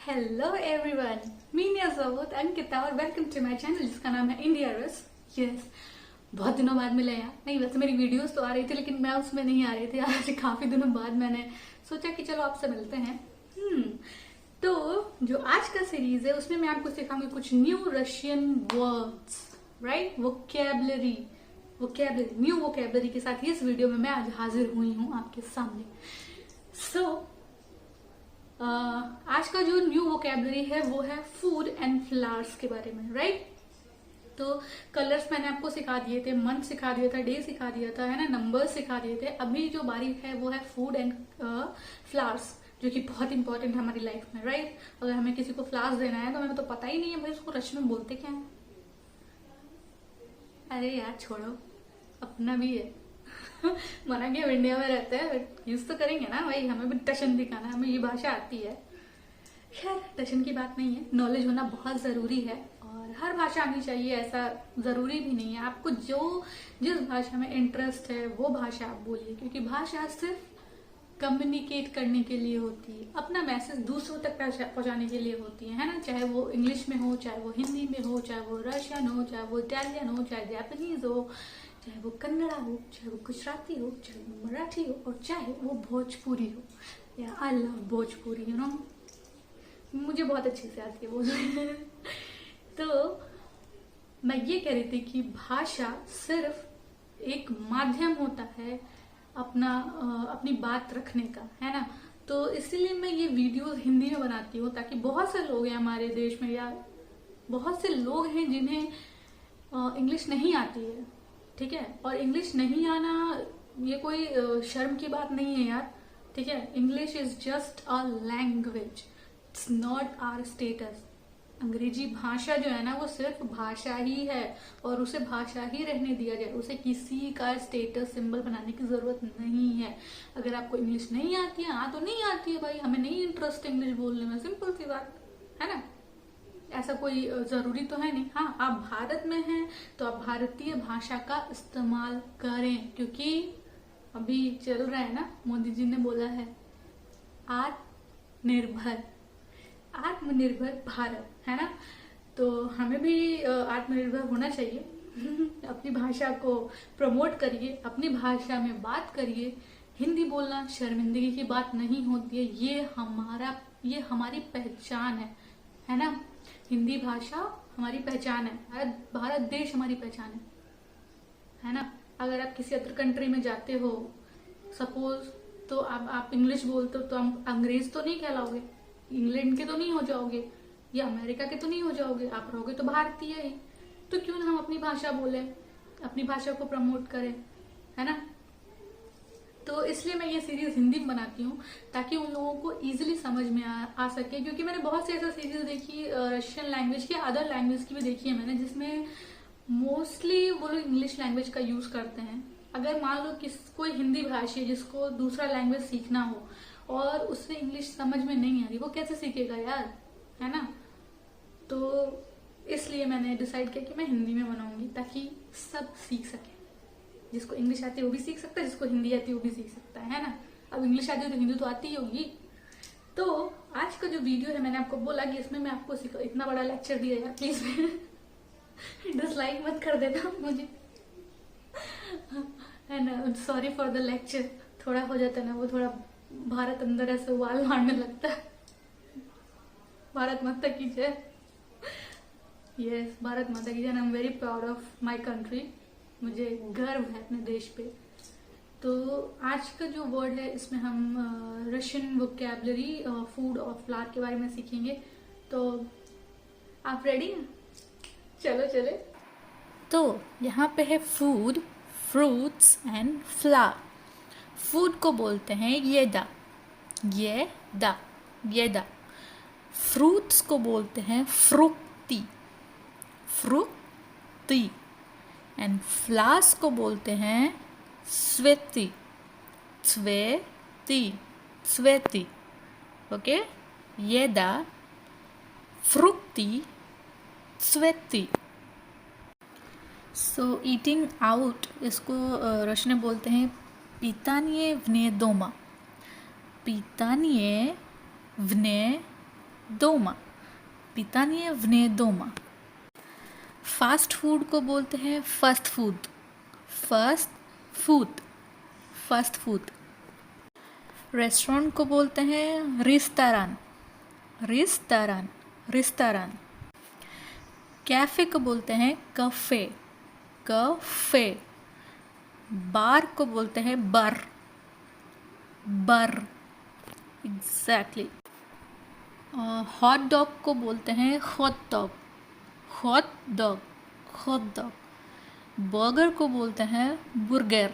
Hello everyone, मी नियाज़ावत अंकिता और welcome to my channel जिसका नाम है इंडिया रस। यस, बहुत दिनों बाद मिले यार। नहीं, वैसे मेरी वीडियोस तो आ रही थी लेकिन मैं उसमें नहीं आ रही थी। आज काफी दिनों बाद मैंने सोचा कि चलो आपसे मिलते हैं। तो जो आज का सीरीज है उसमें मैं आपको सिखाऊंगी कुछ new Russian words, right? Vocabulary new vocabulary के साथ इस वीडियो में मैं आज हाजिर हुई हूँ आपके सामने। आज का जो न्यू वोकेबलरी है वो है फूड एंड फ्लावर्स के बारे में, राइट? तो कलर्स मैंने आपको सिखा दिए थे, मंथ सिखा दिया था, डे सिखा दिया था, है ना, नंबर्स सिखा दिए थे। अभी जो बारी है वो है फूड एंड फ्लावर्स, जो कि बहुत इंपॉर्टेंट है हमारी लाइफ में, राइट? अगर हमें किसी को फ्लावर्स देना है तो हमें तो पता ही नहीं है भाई उसको रशियन में बोलते क्या है। अरे यार छोड़ो, अपना भी है। मना कि हम इंडिया में रहते हैं, यूज तो करेंगे ना भाई, हमें भी टशन दिखाना, हमें ये भाषा आती है। खैर, टशन की बात नहीं है, नॉलेज होना बहुत जरूरी है और हर भाषा आनी चाहिए ऐसा जरूरी भी नहीं है। आपको जिस भाषा में इंटरेस्ट है वो भाषा आप बोलिए, क्योंकि भाषा सिर्फ कम्युनिकेट करने के लिए होती है, अपना मैसेज दूसरों तक पहुंचाने के लिए होती है ना। चाहे वो इंग्लिश में हो, चाहे वो हिंदी में हो, चाहे वो रशियन हो, चाहे वो इटालियन हो, चाहे जापानीज हो, चाहे वो कन्नड़ा हो, चाहे वो गुजराती हो, चाहे वो मराठी हो, और चाहे वो भोजपुरी हो। या I love Bhojpuri, you know, मुझे बहुत अच्छे से आती है बोलने। तो मैं ये कह रही थी कि भाषा सिर्फ एक माध्यम होता है अपनी बात रखने का, है ना। तो इसीलिए मैं ये वीडियोस हिंदी में बनाती हूँ, ताकि बहुत से लोग हैं हमारे देश में, या बहुत से लोग हैं जिन्हें इंग्लिश नहीं आती है, ठीक है। और इंग्लिश नहीं आना ये कोई शर्म की बात नहीं है यार, ठीक है। English is just a language, it's not our status. Angrezi भाषा जो है ना वो सिर्फ भाषा ही है और उसे भाषा ही रहने दिया जाए, उसे किसी का स्टेटस सिंबल बनाने की जरूरत नहीं है। अगर आपको इंग्लिश नहीं आती है, हाँ तो नहीं आती है भाई, हमें नहीं इंटरेस्ट इंग्लिश बोलने में, सिंपल सी बात है ना। ऐसा कोई जरूरी तो है नहीं। हाँ, आप भारत में हैं तो आप भारतीय भाषा का इस्तेमाल करें, क्योंकि अभी चल रहा है ना, मोदी जी ने बोला है आत्मनिर्भर भारत, है ना। तो हमें भी आत्मनिर्भर होना चाहिए। अपनी भाषा को प्रमोट करिए, अपनी भाषा में बात करिए। हिंदी बोलना शर्मिंदगी की बात नहीं होती है, ये हमारी पहचान है ना। हिंदी भाषा हमारी पहचान है, भारत देश हमारी पहचान है ना। अगर आप किसी अदर कंट्री में जाते हो सपोज, तो आप इंग्लिश बोलते हो तो आप अंग्रेज तो नहीं कहलाओगे, इंग्लैंड के तो नहीं हो जाओगे, या अमेरिका के तो नहीं हो जाओगे, आप रहोगे तो भारतीय ही। तो क्यों ना हम अपनी भाषा बोले, अपनी भाषा को प्रमोट करें, है ना। तो इसलिए मैं ये सीरीज हिंदी में बनाती हूँ ताकि उन लोगों को इजीली समझ में आ सके, क्योंकि मैंने बहुत सी ऐसा सीरीज देखी रशियन लैंग्वेज की, अदर लैंग्वेज की भी देखी है मैंने, जिसमें मोस्टली वो लोग इंग्लिश लैंग्वेज का यूज करते हैं। अगर मान लो कोई हिंदी भाषी जिसको दूसरा लैंग्वेज सीखना हो और उससे इंग्लिश समझ में नहीं आ रही, वो कैसे सीखेगा यार, है ना। तो इसलिए मैंने डिसाइड किया कि मैं हिंदी में बनाऊंगी ताकि सब सीख सके। जिसको इंग्लिश आती है वो भी सीख सकता है, जिसको हिंदी आती है वो भी सीख सकता है ना। अब इंग्लिश आती है तो हिंदी तो आती ही होगी। तो आज का जो वीडियो है, मैंने आपको बोला कि इसमें मैं आपको इतना बड़ा लेक्चर दिया यार, प्लीज डिसलाइक मत कर देना मुझे, है ना। सॉरी फॉर द लेक्चर, थोड़ा हो जाता है ना वो, थोड़ा भारत अंदर ऐसे वाल मारने लगता है। भारत माता की जय। यस, भारत माता की जय। I am very proud of my country, मुझे गर्व है अपने देश पे। तो आज का जो वर्ड है इसमें हम रशियन वोकैबुलरी फूड और फ्लावर के बारे में सीखेंगे। तो आप रेडी हैं? चलो चले। तो यहाँ पे है food, fruits and flower. Food को बोलते हैं येदा। फ्रूट्स को बोलते हैं फ्रुक्ती एंड फ्लावर्स को बोलते हैं स्वेती। ओके, येदा, फ्रुक्ती, स्वेती। सो ईटिंग आउट, इसको रशियन में बोलते हैं पितानिये वने दोमा, питание вне дома। फास्ट फूड को बोलते हैं fast food, fast food, fast food. Restaurant को बोलते हैं रेस्टोरेंट, रेस्टोरेंट, रेस्टोरेंट। कैफ़े को बोलते हैं कफ़े, कफ़े। बार को बोलते हैं बर, बर, एग्जैक्टली। हॉट डॉग को बोलते हैं hot dog, hot dog, hot dog. Burger को बोलते हैं बुर्गर,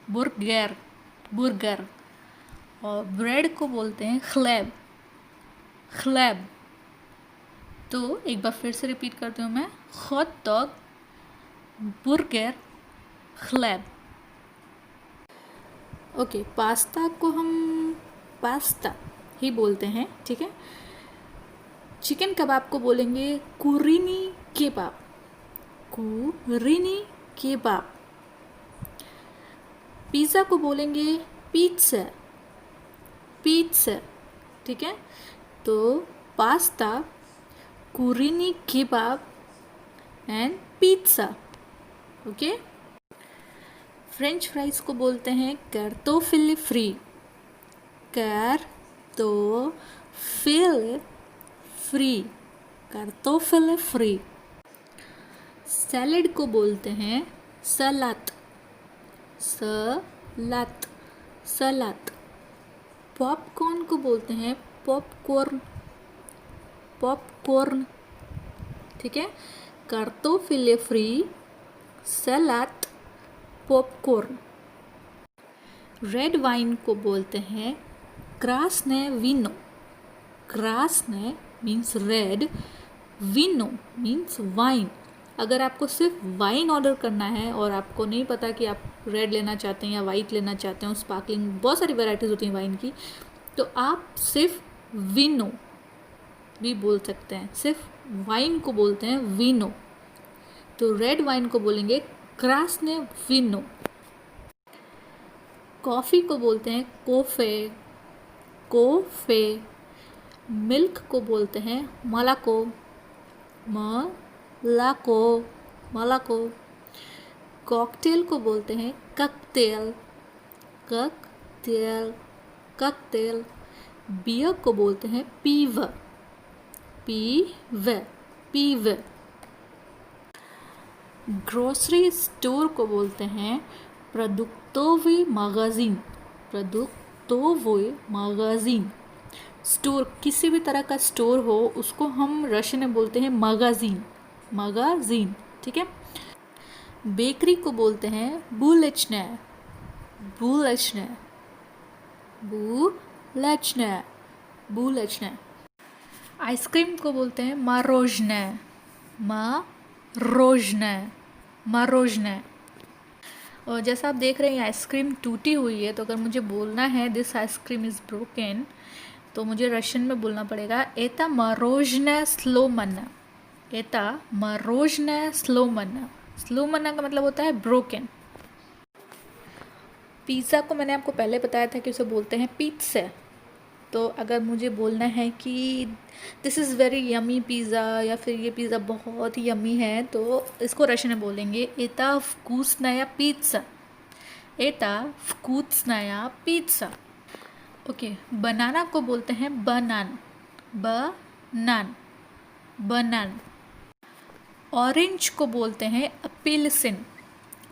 बुर्गर, बुर्गर। और ब्रेड को बोलते हैं खलैब, खलैब। तो एक बार फिर से रिपीट करती हूँ मैं, हॉट डॉग, बुर्गर, खलैब। ओके, पास्ता को हम पास्ता ही बोलते हैं, ठीक है। चिकन कबाब को बोलेंगे कुरीनी केबाब, कुरीनी केबाब। पिज़्ज़ा को बोलेंगे पिज़्ज़ा, पिज़्ज़ा, ठीक है। तो पास्ता, कुरीनी kebab and pizza, okay. French fries को बोलते हैं कार्तोफिल फ्री, कार्तोफिल फ्री, कार्तोफिल फ्री। सैलेड को बोलते हैं सलाद, सलाद, सलाद। पॉपकॉर्न को बोलते हैं पॉपकॉर्न, पॉपकॉर्न, ठीक है। कार्तोफिल फ्री, सलाद, पॉपकॉर्न। रेड वाइन को बोलते हैं क्रासने विनो, क्रासने मीन्स रेड, विनो मीन्स वाइन। अगर आपको सिर्फ वाइन ऑर्डर करना है और आपको नहीं पता कि आप रेड लेना चाहते हैं या वाइट लेना चाहते हैं, स्पार्कलिंग बहुत सारी वैराइटीज़ होती हैं वाइन की, तो आप सिर्फ विनो भी बोल सकते हैं, सिर्फ वाइन को बोलते हैं विनो। तो रेड वाइन को बोलेंगे क्रासने विनो। कॉफ़ी को बोलते हैं कोफे, कोफे। मिल्क को बोलते हैं मलाको, मलाको, मलाको। कॉकटेल को बोलते हैं ककटेल, ककटेल, ककटेल। बियर को बोलते हैं पीव, पीव, पीव। ग्रोसरी स्टोर को बोलते हैं प्रोडक्टोवे मैगजीन, प्रोडक्टोवे मैगजीन। स्टोर, किसी भी तरह का स्टोर हो उसको हम रशियन में बोलते हैं मैगजीन, मैगजीन, ठीक है। बेकरी को बोलते हैं बुलेचने, बुलेचने, बुलेचने, बुलेचने। आइसक्रीम को बोलते हैं मारोजने, मारोजने, मारोजने। और जैसा आप देख रहे हैं आइसक्रीम टूटी हुई है, तो अगर मुझे बोलना है दिस आइसक्रीम इज़ ब्रोकन, तो मुझे रशियन में बोलना पड़ेगा एता मरोजने स्लोमना, एता मरोजने स्लोमना। स्लोमना का मतलब होता है ब्रोकन। पिज़्ज़ा को मैंने आपको पहले बताया था कि उसे बोलते हैं पिज़्ज़ा। तो अगर मुझे बोलना है कि this is very yummy pizza या फिर ये पिज़्ज़ा बहुत ही यमी है, तो इसको रशियन में बोलेंगे एता वकूस्नाया पिज़्ज़ा, एता वकूस्नाया पिज़्ज़ा, ओके। बनाना को बोलते हैं बनान, बनान, बनान। ऑरेंज को बोलते हैं अपिलसिन,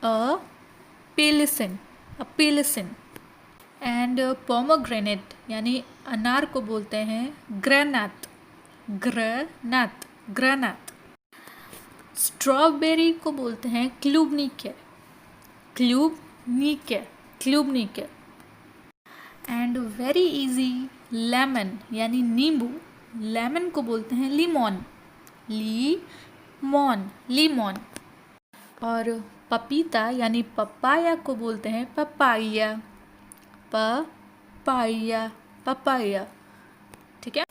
अपिलसिन, अपिलसिन। एंड पोमोग्रेनेट यानी अनार को बोलते हैं ग्रेनात, ग्रेनात, ग्रेनात। स्ट्रॉबेरी को बोलते हैं क्लूबनिके, क्लूबनिके, क्लूबनिके। एंड वेरी इजी लेमन यानी नींबू, लेमन को बोलते हैं लीमोन, लीमोन, लीमोन। और पपीता यानी पपाया को बोलते हैं पपाया, पपाया, पपाया, ठीक है।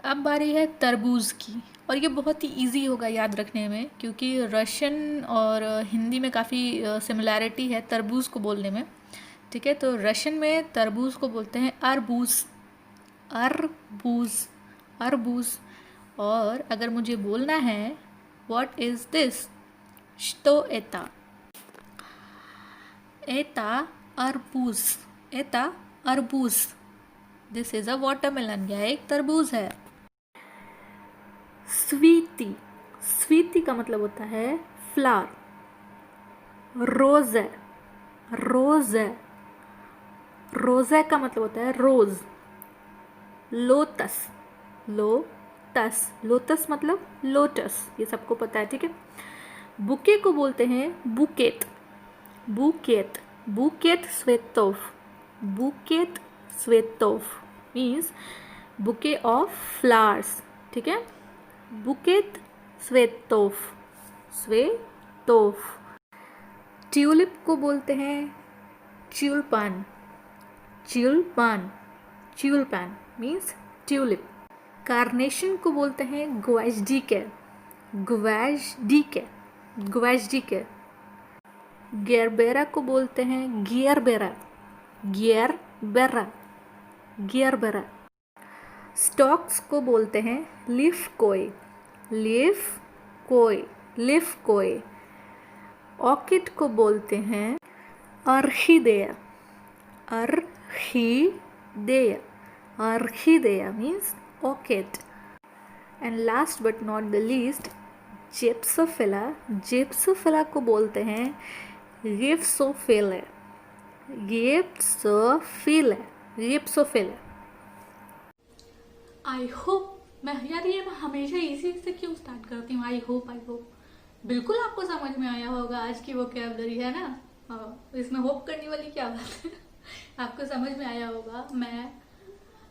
अब बारी है तरबूज की, और ये बहुत ही इजी होगा याद रखने में क्योंकि रशियन और हिंदी में काफ़ी सिमिलैरिटी है तरबूज को बोलने में, ठीक है। तो रशियन में तरबूज को बोलते हैं अरबूज, अरबूज, अरबूज। और अगर मुझे बोलना है व्हाट इज दिस, तो एता, एता अरबूज, एता अरबूज। दिस इज अ वाटरमेलन, यह एक तरबूज है। स्वीटी, स्वीटी का मतलब होता है फ्लावर। रोज़े, रोज़े, रोज़े का मतलब होता है रोज। लोटस, लोटस, लोटस मतलब लोटस, ये सबको पता है, ठीक है। बुके को बोलते हैं बुकेट, बुकेट, बुकेट स्वेतोफ, बुकेट स्वेतोफ मीन्स बुके ऑफ फ्लावर्स, ठीक है। बुकेट स्वेतोफ, स्वेतोफ। ट्यूलिप को बोलते हैं ट्यूलपान, ट्यूलपान, ट्यूलपान मीन्स ट्यूलिप। कार्नेशन को बोलते हैं ग्वेजडीके, ग्वेजडीके, ग्वेजडीके। गेरबेरा को बोलते हैं गियरबेरा, गियरबेरा, गियरबेरा। स्टॉक्स को बोलते हैं लीफ कोय, लीफ कोय, लीफ कोय। ऑर्किड को बोलते हैं ऑर्किडेया, orchidea, orchidea means orchid. And last but not the least, gypsophila, gypsophila को बोलते हैं gypsophila, gypsophila, gypsophila. I hope, मैं यार ये मैं हमेशा इसी से क्यों स्टार्ट करती हूँ, आई होप, आई होप। बिल्कुल आपको समझ में आया होगा आज की वोकैबुलरी, है ना। इसमें होप करने वाली क्या बात है। आपको समझ में आया होगा, मैं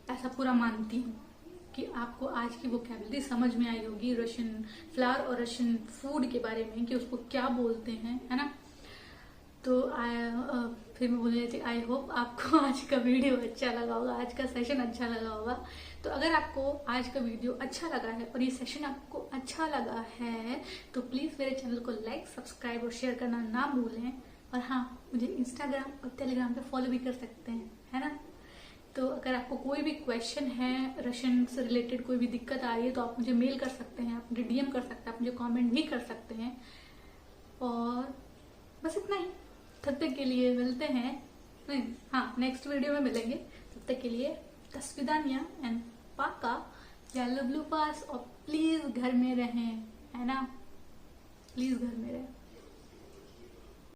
ऐसा पूरा मानती हूँ कि आपको आज की वोकैबुलरी समझ में आई होगी रशियन फ्लावर और रशियन फूड के बारे में, कि उसको क्या बोलते हैं, है ना। तो फिर मैं बोलने थी, आई होप आपको आज का वीडियो अच्छा लगा होगा, आज का सेशन अच्छा लगा होगा। तो अगर आपको आज का वीडियो अच्छा लगा है और ये सेशन आपको अच्छा लगा है तो प्लीज़ मेरे चैनल को लाइक, सब्सक्राइब और शेयर करना ना भूलें। और हाँ, मुझे इंस्टाग्राम और टेलीग्राम पे फॉलो भी कर सकते हैं, है ना। तो अगर आपको कोई भी क्वेश्चन है, रशियन से रिलेटेड कोई भी दिक्कत आ रही है तो आप मुझे मेल कर सकते हैं, आप मुझे डीएम कर सकते हैं, आप मुझे कमेंट भी कर सकते हैं। और बस इतना ही। तब तक के लिए मिलते हैं, नहीं हाँ, नेक्स्ट वीडियो में मिलेंगे। तब तक के लिए तस्वीदानिया एंड पाका येलो ब्लू पास। और प्लीज़ घर में रहें, है ना, प्लीज़ घर में रहें।